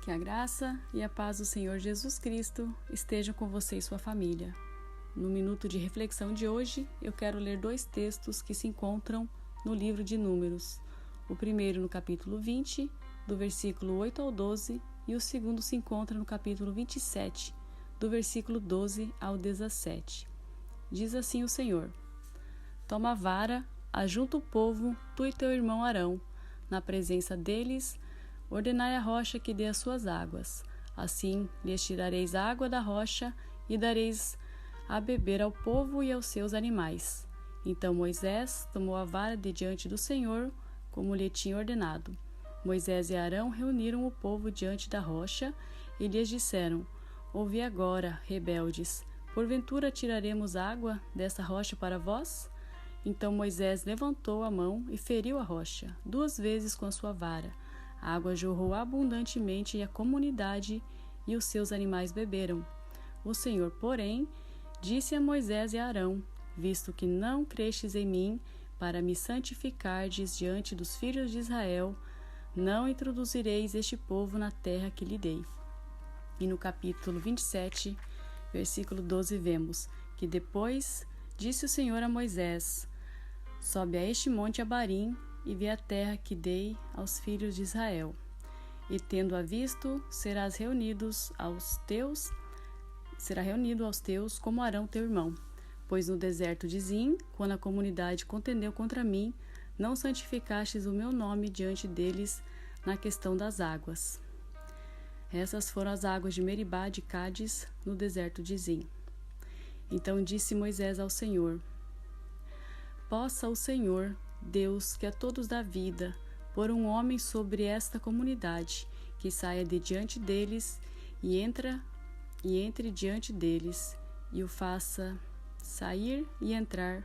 Que a graça e a paz do Senhor Jesus Cristo estejam com você e sua família. No minuto de reflexão de hoje, eu quero ler 2 textos que se encontram no livro de Números. O primeiro no capítulo 20, do versículo 8 ao 12, e o segundo se encontra no capítulo 27, do versículo 12 ao 17. Diz assim o Senhor: Toma a vara, ajunta o povo, tu e teu irmão Arão, na presença deles, ordenai a rocha que dê as suas águas. Assim lhes tirareis a água da rocha e dareis a beber ao povo e aos seus animais. Então Moisés tomou a vara de diante do Senhor, como lhe tinha ordenado. Moisés e Arão reuniram o povo diante da rocha e lhes disseram: Ouvi agora, rebeldes, porventura tiraremos água dessa rocha para vós? Então Moisés levantou a mão e feriu a rocha 2 vezes com a sua vara. A água jorrou abundantemente e a comunidade e os seus animais beberam. O Senhor, porém, disse a Moisés e a Arão: Visto que não crestes em mim, para me santificardes diante dos filhos de Israel, não introduzireis este povo na terra que lhe dei. E no capítulo 27, versículo 12, vemos que depois disse o Senhor a Moisés: Sobe a este monte Abarim e vê a terra que dei aos filhos de Israel. E tendo-a visto, será reunido aos teus como Arão teu irmão. Pois no deserto de Zim, quando a comunidade contendeu contra mim, não santificastes o meu nome diante deles na questão das águas. Essas foram as águas de Meribá de Cádiz, no deserto de Zim. Então disse Moisés ao Senhor: Possa o Senhor, Deus, que a todos dá vida, pôr um homem sobre esta comunidade, que saia de diante deles e entre diante deles, e o faça sair e entrar,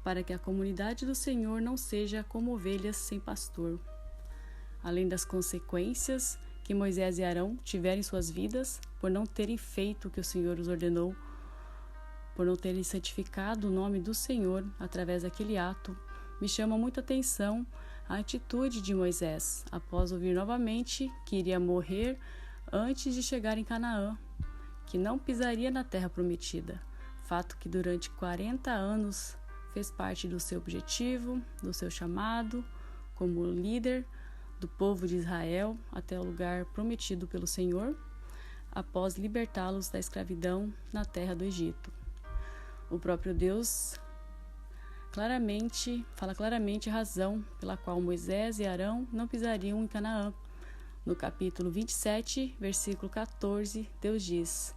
para que a comunidade do Senhor não seja como ovelhas sem pastor. Além das consequências que Moisés e Arão tiveram em suas vidas, por não terem feito o que o Senhor os ordenou, por não terem santificado o nome do Senhor através daquele ato, me chama muita atenção a atitude de Moisés, após ouvir novamente que iria morrer antes de chegar em Canaã, que não pisaria na terra prometida, fato que durante 40 anos fez parte do seu objetivo, do seu chamado como líder do povo de Israel até o lugar prometido pelo Senhor, após libertá-los da escravidão na terra do Egito. O próprio Deus fala claramente a razão pela qual Moisés e Arão não pisariam em Canaã. No capítulo 27, versículo 14, Deus diz: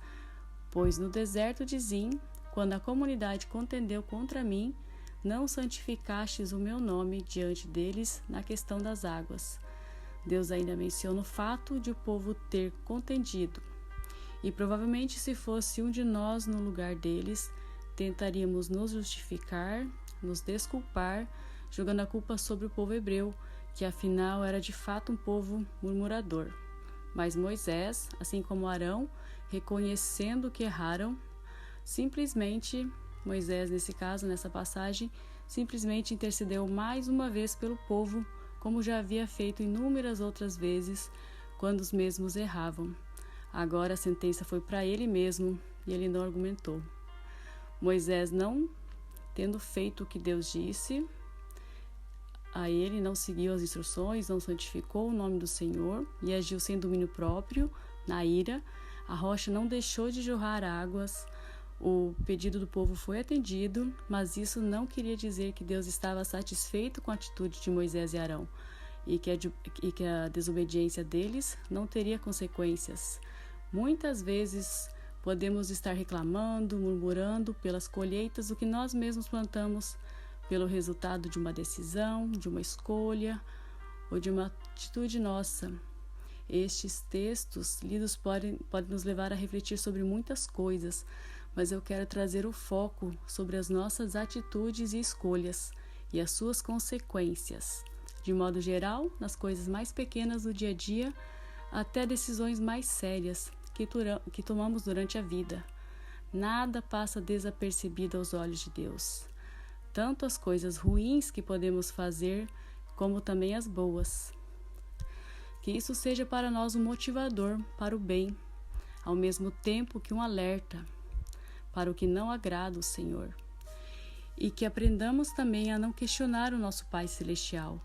Pois no deserto de Zim, quando a comunidade contendeu contra mim, não santificastes o meu nome diante deles na questão das águas. Deus ainda menciona o fato de o povo ter contendido. E provavelmente, se fosse um de nós no lugar deles, tentaríamos nos justificar, nos desculpar, jogando a culpa sobre o povo hebreu, que afinal era de fato um povo murmurador. Mas Moisés, assim como Arão, reconhecendo que erraram, Moisés, nesse caso, nessa passagem, simplesmente intercedeu mais uma vez pelo povo, como já havia feito inúmeras outras vezes, quando os mesmos erravam. Agora a sentença foi para ele mesmo, e ele não argumentou. Moisés, não tendo feito o que Deus disse a ele, não seguiu as instruções, não santificou o nome do Senhor e agiu sem domínio próprio, na ira. A rocha não deixou de jorrar águas. O pedido do povo foi atendido, mas isso não queria dizer que Deus estava satisfeito com a atitude de Moisés e Arão e que a desobediência deles não teria consequências. Muitas vezes podemos estar reclamando, murmurando pelas colheitas do que nós mesmos plantamos, pelo resultado de uma decisão, de uma escolha ou de uma atitude nossa. Estes textos lidos podem nos levar a refletir sobre muitas coisas, mas eu quero trazer o foco sobre as nossas atitudes e escolhas e as suas consequências, de modo geral, nas coisas mais pequenas do dia a dia, até decisões mais sérias que tomamos durante a vida. Nada passa desapercebido aos olhos de Deus. Tanto as coisas ruins que podemos fazer, como também as boas. Que isso seja para nós um motivador para o bem, ao mesmo tempo que um alerta para o que não agrada o Senhor. E que aprendamos também a não questionar o nosso Pai Celestial.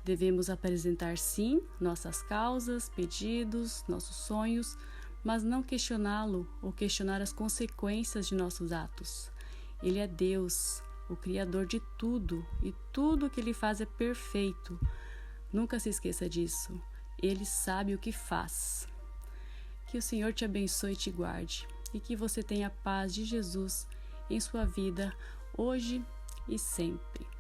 Devemos apresentar sim nossas causas, pedidos, nossos sonhos, mas não questioná-lo ou questionar as consequências de nossos atos. Ele é Deus, o Criador de tudo, e tudo que Ele faz é perfeito. Nunca se esqueça disso. Ele sabe o que faz. Que o Senhor te abençoe e te guarde, e que você tenha a paz de Jesus em sua vida, hoje e sempre.